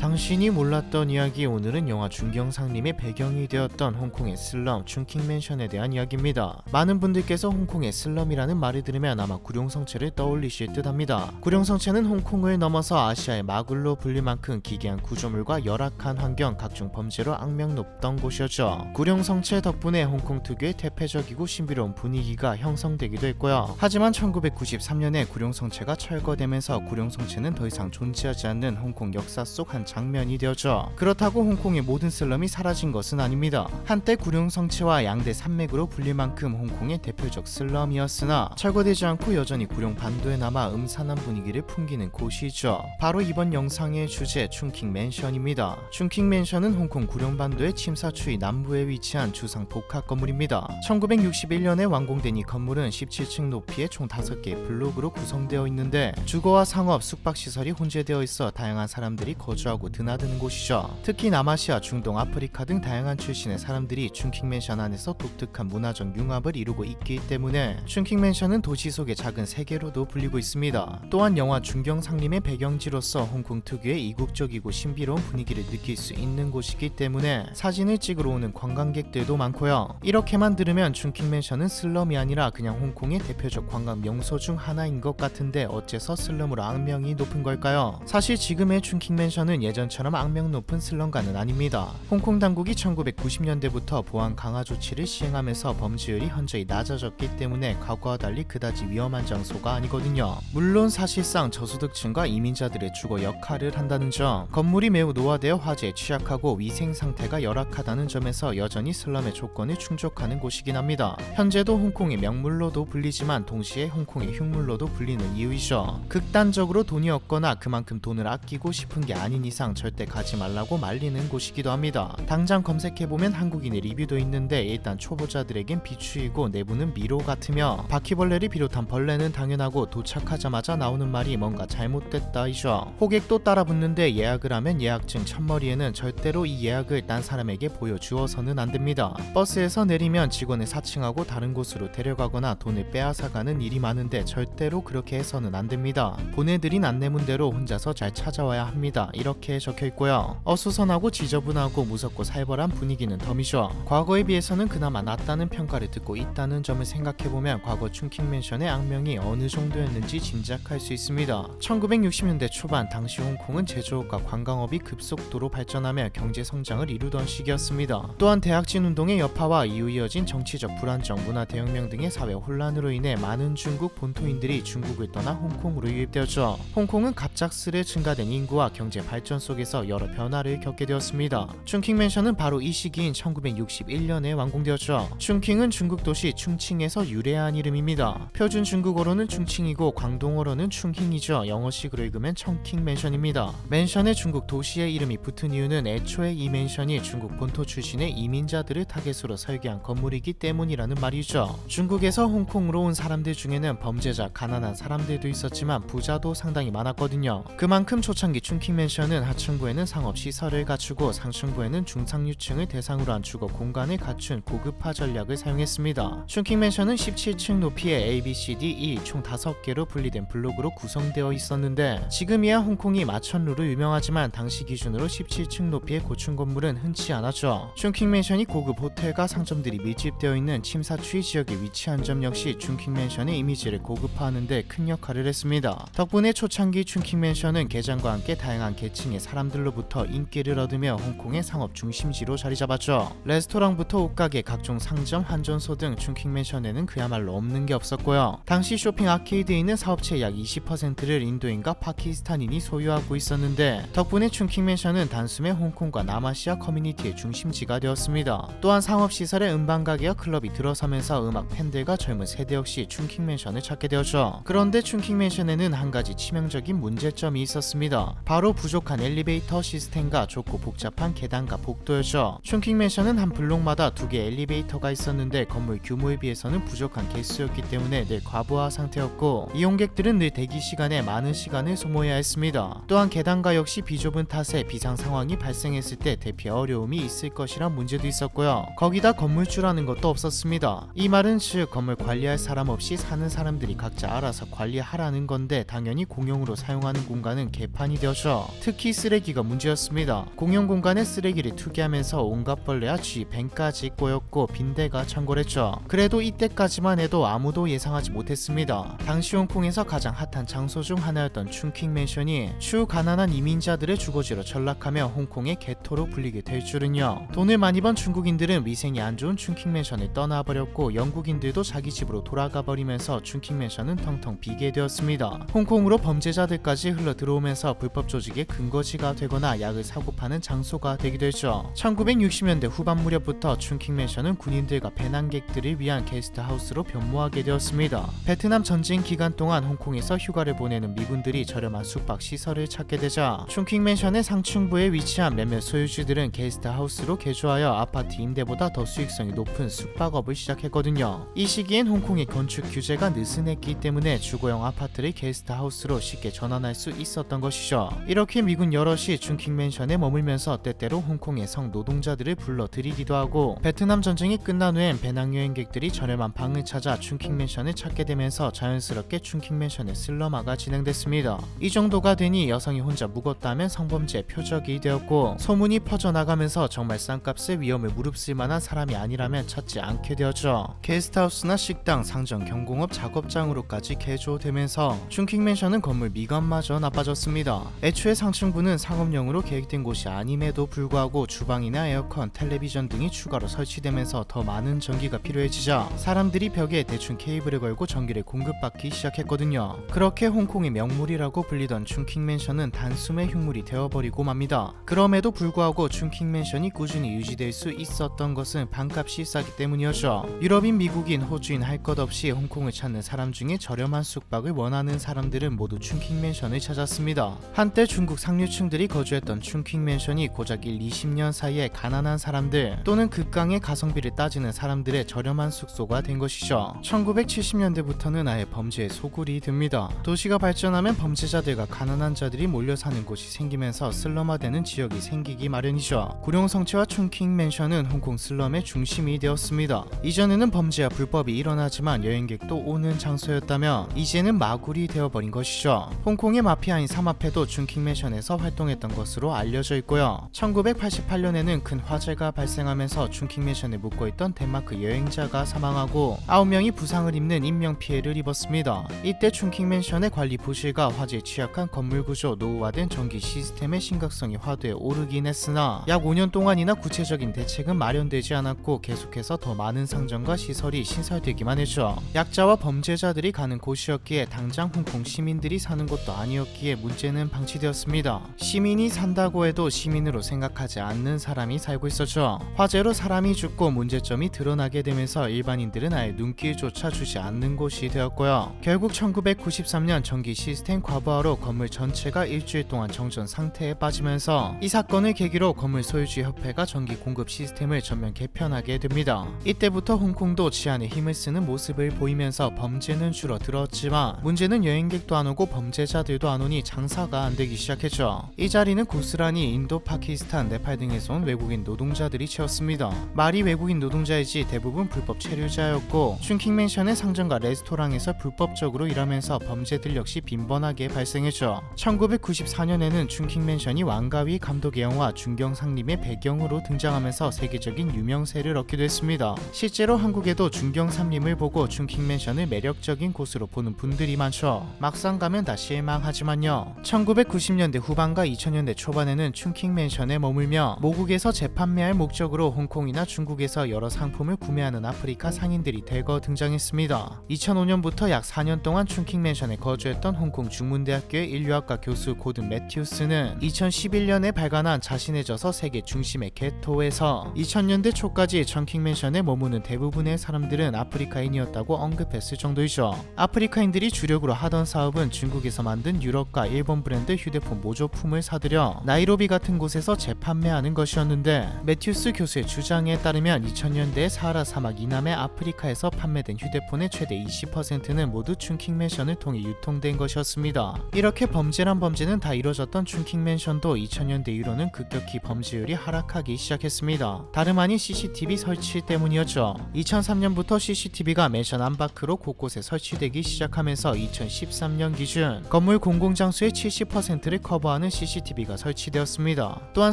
당신이 몰랐던 이야기. 오늘은 영화 중경상림의 배경이 되었던 홍콩의 슬럼 춘킹맨션에 대한 이야기입니다. 많은 분들께서 홍콩의 슬럼이라는 말을 들으면 아마 구룡성체를 떠올리실 듯 합니다. 구룡성체는 홍콩을 넘어서 아시아의 마굴로 불릴 만큼 기괴한 구조물과 열악한 환경, 각종 범죄로 악명 높던 곳이었죠. 구룡성체 덕분에 홍콩 특유의 퇴폐적이고 신비로운 분위기가 형성되기도 했고요. 하지만 1993년에 구룡성체가 철거되면서 구룡성체는 더 이상 존재하지 않는 홍콩 역사 속 한 장면이 되었죠. 그렇다고 홍콩의 모든 슬럼이 사라진 것은 아닙니다. 한때 구룡성체와 양대 산맥으로 불릴 만큼 홍콩의 대표적 슬럼이었으나 철거되지 않고 여전히 구룡반도에 남아 음산한 분위기를 풍기는 곳이죠. 바로 이번 영상의 주제 춘킹맨션입니다. 춘킹맨션은 홍콩 구룡반도의 침사추이 남부에 위치한 주상 복합 건물입니다. 1961년에 완공된 이 건물은 17층 높이의 총 5개의 블록으로 구성되어 있는데 주거와 상업, 숙박시설이 혼재되어 있어 다양한 사람들이 거주하고 드나드는 곳이죠. 특히 남아시아, 중동, 아프리카 등 다양한 출신의 사람들이 춘킹맨션 안에서 독특한 문화적 융합을 이루고 있기 때문에 춘킹맨션은 도시 속의 작은 세계로도 불리고 있습니다. 또한 영화 중경상림의 배경지로서 홍콩 특유의 이국적이고 신비로운 분위기를 느낄 수 있는 곳이기 때문에 사진을 찍으러 오는 관광객들도 많고요. 이렇게만 들으면 춘킹맨션은 슬럼이 아니라 그냥 홍콩의 대표적 관광 명소 중 하나인 것 같은데 어째서 슬럼으로 악명이 높은 걸까요? 사실 지금의 춘킹맨션은 예전처럼 악명 높은 슬럼가는 아닙니다. 홍콩 당국이 1990년대부터 보안 강화 조치를 시행하면서 범죄율이 현저히 낮아졌기 때문에 과거와 달리 그다지 위험한 장소가 아니거든요. 물론 사실상 저소득층과 이민자들의 주거 역할을 한다는 점, 건물이 매우 노화되어 화재에 취약하고 위생 상태가 열악하다는 점에서 여전히 슬럼의 조건을 충족하는 곳이긴 합니다. 현재도 홍콩의 명물로도 불리지만 동시에 홍콩의 흉물로도 불리는 이유이죠. 극단적으로 돈이 없거나 그만큼 돈을 아끼고 싶은 게 아닌 이상 절대 가지 말라고 말리는 곳이기도 합니다. 당장 검색해보면 한국인의 리뷰도 있는데 일단 초보자들에겐 비추이고 내부는 미로 같으며 바퀴벌레를 비롯한 벌레는 당연하고 도착하자마자 나오는 말이 뭔가 잘못됐다이죠. 호객도 따라붙는데 예약을 하면 예약증 첫머리에는 절대로 이 예약을 딴 사람에게 보여주어서는 안됩니다. 버스에서 내리면 직원을 사칭하고 다른 곳으로 데려가거나 돈을 빼앗아가는 일이 많은데 절대로 그렇게 해서는 안됩니다. 보내드린 안내문대로 혼자서 잘 찾아와야 합니다. 이렇게 적혀있고요. 어수선하고 지저분하고 무섭고 살벌한 분위기는 덤이죠. 과거에 비해서는 그나마 낫다는 평가를 듣고 있다는 점을 생각해보면 과거 춘킹맨션의 악명이 어느 정도였는지 짐작할 수 있습니다. 1960년대 초반 당시 홍콩은 제조업과 관광업이 급속도로 발전하며 경제성장을 이루던 시기였습니다. 또한 대학진 운동의 여파와 이후 이어진 정치적 불안정, 문화 대혁명 등의 사회 혼란으로 인해 많은 중국 본토인들이 중국을 떠나 홍콩으로 유입되었죠. 홍콩은 갑작스레 증가된 인구와 경제 발전 속에서 여러 변화를 겪게 되었습니다. 춘킹맨션은 바로 이 시기인 1961년에 완공되었죠. 춘킹은 중국 도시 충칭에서 유래한 이름입니다. 표준 중국어로는 충칭이고 광동어로는 충힝이죠. 영어식으로 읽으면 청킹맨션입니다. 맨션에 중국 도시의 이름이 붙은 이유는 애초에 이 맨션이 중국 본토 출신의 이민자들을 타겟으로 설계한 건물이기 때문이라는 말이죠. 중국에서 홍콩으로 온 사람들 중에는 범죄자, 가난한 사람들도 있었지만 부자도 상당히 많았거든요. 그만큼 초창기 춘킹맨션은 하층부에는 상업시설을 갖추고 상층부에는 중상류층을 대상으로 한 주거 공간을 갖춘 고급화 전략을 사용했습니다. 춘킹맨션은 17층 높이의 A, B, C, D, E 총 5개로 분리된 블록으로 구성되어 있었는데 지금이야 홍콩이 마천루로 유명하지만 당시 기준으로 17층 높이의 고층 건물은 흔치 않았죠. 춘킹맨션이 고급 호텔과 상점들이 밀집되어 있는 침사추이 지역에 위치한 점 역시 춘킹맨션의 이미지를 고급화하는 데 큰 역할을 했습니다. 덕분에 초창기 춘킹맨션은 개장과 함께 다양한 계층의 사람들로부터 인기를 얻으며 홍콩의 상업 중심지로 자리 잡았죠. 레스토랑부터 옷가게, 각종 상점, 환전소 등 춘킹맨션에는 그야말로 없는 게 없었고요. 당시 쇼핑 아케이드에 있는 사업체의 약 20%를 인도인과 파키스탄인이 소유하고 있었는데 덕분에 춘킹맨션은 단숨에 홍콩과 남아시아 커뮤니티의 중심지가 되었습니다. 또한 상업시설에 음반가게와 클럽이 들어서면서 음악 팬들과 젊은 세대 역시 춘킹맨션을 찾게 되었죠. 그런데 춘킹맨션에는 한 가지 치명적인 문제점이 있었습니다. 바로 부족한 엘리베이터 시스템과 좁고 복잡한 계단과 복도였죠. 춘킹맨션은 한 블록마다 2개 엘리베이터가 있었는데 건물 규모에 비해서는 부족한 개수였기 때문에 늘 과부하 상태였고 이용객들은 늘 대기 시간에 많은 시간을 소모해야 했습니다. 또한 계단가 역시 비좁은 탓에 비상 상황이 발생했을 때 대피 어려움이 있을 것이란 문제도 있었고요. 거기다 건물주라는 것도 없었습니다. 이 말은 즉 건물 관리할 사람 없이 사는 사람들이 각자 알아서 관리하라는 건데 당연히 공용으로 사용하는 공간은 개판이 되었죠. 특히 쓰레기가 문제였습니다. 공용 공간에 쓰레기를 투기하면서 온갖 벌레와 쥐, 뱀까지 꼬였고 빈대가 창궐했죠. 그래도 이때까지만 해도 아무도 예상하지 못했습니다. 당시 홍콩에서 가장 핫한 장소 중 하나였던 춘킹 맨션이 추후 가난한 이민자들의 주거지로 전락하며 홍콩의 개토로 불리게 될 줄은요. 돈을 많이 번 중국인들은 위생이 안 좋은 춘킹 맨션을 떠나버렸고 영국인들도 자기 집으로 돌아가 버리면서 춘킹 맨션은 텅텅 비게 되었습니다. 홍콩으로 범죄자들까지 흘러 들어오면서 불법 조직의 근거지가 되거나 약을 사고 파는 장소가 되기도 했죠. 1960년대 후반 무렵부터 춘킹 맨션은 군인들과 배낭객들을 위한 게스트하우스로 변모하게 되었습니다. 베트남 전쟁 기간 동안 홍콩에서 휴가를 보내는 미군들이 저렴한 숙박 시설을 찾게 되자 춘킹 맨션의 상층부에 위치한 몇몇 소유주들은 게스트하우스로 개조하여 아파트 임대보다 더 수익성이 높은 숙박업을 시작했거든요. 이 시기엔 홍콩의 건축 규제가 느슨했기 때문에 주거용 아파트를 게스트하우스로 쉽게 전환할 수 있었던 것이죠. 이렇게 미군 여럿이 춘킹 맨션에 머물면서 때때로 홍콩의 성노동자들을 불러들이기도 하고 베트남 전쟁이 끝난 후엔 배낭여행객들이 저렴한 방을 찾아 춘킹 맨션을 찾게 되면서 자연스럽게 춘킹 맨션의 슬럼화가 진행됐습니다. 이 정도가 되니 여성이 혼자 묵었다면 성범죄 표적이 되었고 소문이 퍼져나가면서 정말 싼값의 위험을 무릅쓸 만한 사람이 아니라면 찾지 않게 되었죠. 게스트하우스나 식당, 상점, 경공업, 작업장으로까지 개조되면서 춘킹 맨션은 건물 미관마저 나빠졌습니다. 애초에 상층부는 상업용으로 계획된 곳이 아님에도 불구하고 주방이나 에어컨, 텔레비전 등이 추가로 설치되면서 더 많은 전기가 필요해지자 사람들이 벽에 대충 케이블을 걸고 전기를 공급받기 시작했거든요. 그렇게 홍콩의 명물이라고 불리던 춘킹 맨션은 단숨에 흉물이 되어버리고 맙니다. 그럼에도 불구하고 춘킹 맨션이 꾸준히 유지될 수 있었던 것은 방값이 싸기 때문이었죠. 유럽인, 미국인, 호주인 할 것 없이 홍콩을 찾는 사람 중에 저렴한 숙박을 원하는 사람들은 모두 춘킹 맨션을 찾았습니다. 한때 중국 상류층들이 거주했던 춘킹 맨션이 고작 20년 사이에 가난한 사람들 또는 극강의 가성비를 따지는 사람들의 저렴한 숙소가 된 것이죠. 1970년대부터는 아예 범죄의 소굴이 됩니다. 도시가 발전하면 범죄자들과 가난한 자들이 몰려 사는 곳이 생기면서 슬럼화되는 지역이 생기기 마련이죠. 구룡성체와 춘킹 맨션은 홍콩 슬럼의 중심이 되었습니다. 이전에는 범죄와 불법이 일어나지만 여행객도 오는 장소였다면 이제는 마굴이 되어버린 것이죠. 홍콩의 마피아인 사마페도 춘킹 맨션에서 활동했던 것으로 알려져 있고요. 1988년에는 큰 화재가 발생하면서 춘킹 맨션에 묵고있던 덴마크 여행자가 사망하고 9명이 부상을 입는 인명피해를 입었습니다. 이때 춘킹 맨션의 관리 부실과 화재에 취약한 건물 구조, 노후화된 전기 시스템의 심각성이 화두에 오르긴 했으나 약 5년 동안이나 구체적인 대책은 마련되지 않았고 계속해서 더 많은 상점과 시설이 신설되기만 했죠. 약자와 범죄자들이 가는 곳이었기에 당장 홍콩 시민들이 사는 곳도 아니었기에 문제는 방치되었습니다. 시민이 산다고 해도 시민으로 생각하지 않는 사람이 살고 있었죠. 화재로 사람이 죽고 문제점이 드러나게 되면서 일반인들은 아예 눈길조차 주지 않는 곳이 되었고요. 결국 1993년 전기 시스템 과부하로 건물 전체가 일주일 동안 정전 상태에 빠지면서 이 사건을 계기로 건물 소유주 협회가 전기 공급 시스템을 전면 개편하게 됩니다. 이때부터 홍콩도 치안에 힘을 쓰는 모습을 보이면서 범죄는 줄어들었지만 문제는 여행객도 안 오고 범죄자들도 안 오니 장사가 안 되기 시작했죠. 이 자리는 고스란히 인도, 파키스탄, 네팔 등에서 온 외국인 노동자들이 채웠습니다. 말이 외국인 노동자이지 대부분 불법 체류자였고 춘킹 맨션의 상점과 레스토랑에서 불법적으로 일하면서 범죄들 역시 빈번하게 발생했죠. 1994년에는 춘킹 맨션이 왕가위 감독의 영화 중경상림의 배경으로 등장하면서 세계적인 유명세를 얻기도 했습니다. 실제로 한국에도 중경상림을 보고 춘킹 맨션을 매력적인 곳으로 보는 분들이 많죠. 막상 가면 다 실망하지만요. 1990년대 후반과 2000년대 초반에는 춘킹 맨션에 머물며 모국에서 재판매할 목적으로 홍콩이나 중국에서 여러 상품을 구매하는 아프리카 상인들이 대거 등장했습니다. 2005년부터 약 4년 동안 춘킹 맨션에 거주했던 홍콩 중문대학교의 인류학과 교수 고든 매튜스는 2011년에 발간한 자신의 저서 세계 중심의 개토에서 2000년대 초까지 춘킹 맨션에 머무는 대부분의 사람들은 아프리카인이었다고 언급했을 정도이죠. 아프리카인들이 주력으로 하던 사업은 중국에서 만든 유럽과 일본 브랜드 휴대폰 모조품을 사들여 나이로비 같은 곳에서 재판매하는 것이었는데 매튜스 교수의 주장에 따르면 2000년대에 사하라 사막 이남의 아프리카에서 판매된 휴대폰의 최대 20%는 모두 춘킹 맨션을 통해 유통된 것이었습니다. 이렇게 범죄란 범죄는 다 이뤄졌던 춘킹 맨션도 2000년대 이후로는 급격히 범죄율이 하락하기 시작했습니다. 다름 아닌 CCTV 설치 때문이었죠. 2003년부터 CCTV가 맨션 안팎으로 곳곳에 설치되기 시작하면서 2013년 기준 건물 공공장소의 70%를 커버하는 많은 CCTV가 설치되었습니다. 또한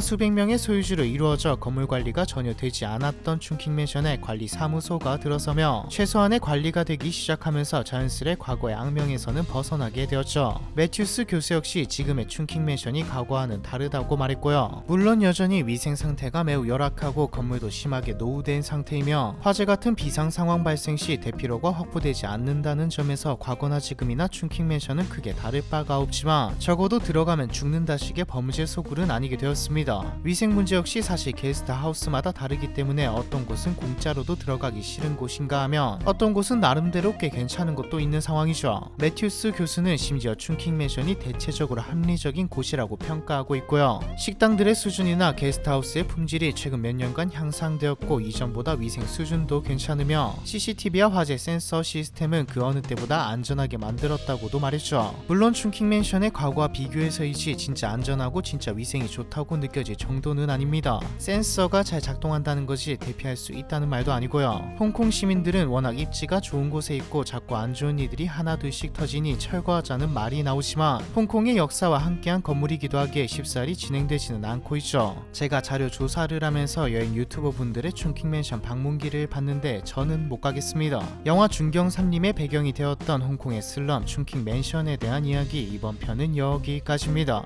수백 명의 소유주로 이루어져 건물 관리가 전혀 되지 않았던 춘킹맨션에 관리 사무소가 들어서며 최소한의 관리가 되기 시작하면서 자연스레 과거의 악명에서는 벗어나게 되었죠. 매튜스 교수 역시 지금의 춘킹맨션이 과거와는 다르다고 말했고요. 물론 여전히 위생 상태가 매우 열악하고 건물도 심하게 노후된 상태이며 화재 같은 비상 상황 발생 시 대피로가 확보되지 않는다는 점에서 과거나 지금이나 춘킹맨션은 크게 다를 바가 없지만 적어도 들어가면 죽는다식의 범죄 소굴은 아니게 되었습니다. 위생 문제 역시 사실 게스트하우스마다 다르기 때문에 어떤 곳은 공짜로도 들어가기 싫은 곳인가 하면 어떤 곳은 나름대로 꽤 괜찮은 곳도 있는 상황이죠. 매튜스 교수는 심지어 춘킹맨션이 대체적으로 합리적인 곳이라고 평가하고 있고요. 식당들의 수준이나 게스트하우스의 품질이 최근 몇 년간 향상되었고 이전보다 위생 수준도 괜찮으며 CCTV와 화재 센서 시스템은 그 어느 때보다 안전하게 만들었다고도 말했죠. 물론 춘킹맨션의 과거와 비교해서이지 진짜 안전하고 진짜 위생이 좋다고 느껴질 정도는 아닙니다. 센서가 잘 작동한다는 것이 대피할 수 있다는 말도 아니고요. 홍콩 시민들은 워낙 입지가 좋은 곳에 있고 자꾸 안 좋은 일들이 하나둘씩 터지니 철거하자는 말이 나오지만 홍콩의 역사와 함께한 건물이기도 하기에 쉽사리 진행되지는 않고 있죠. 제가 자료 조사를 하면서 여행 유튜버 분들의 춘킹맨션 방문기를 봤는데 저는 못 가겠습니다. 영화 준경 3님의 배경이 되었던 홍콩의 슬럼 춘킹맨션에 대한 이야기 이번 편은 여기까지입니다.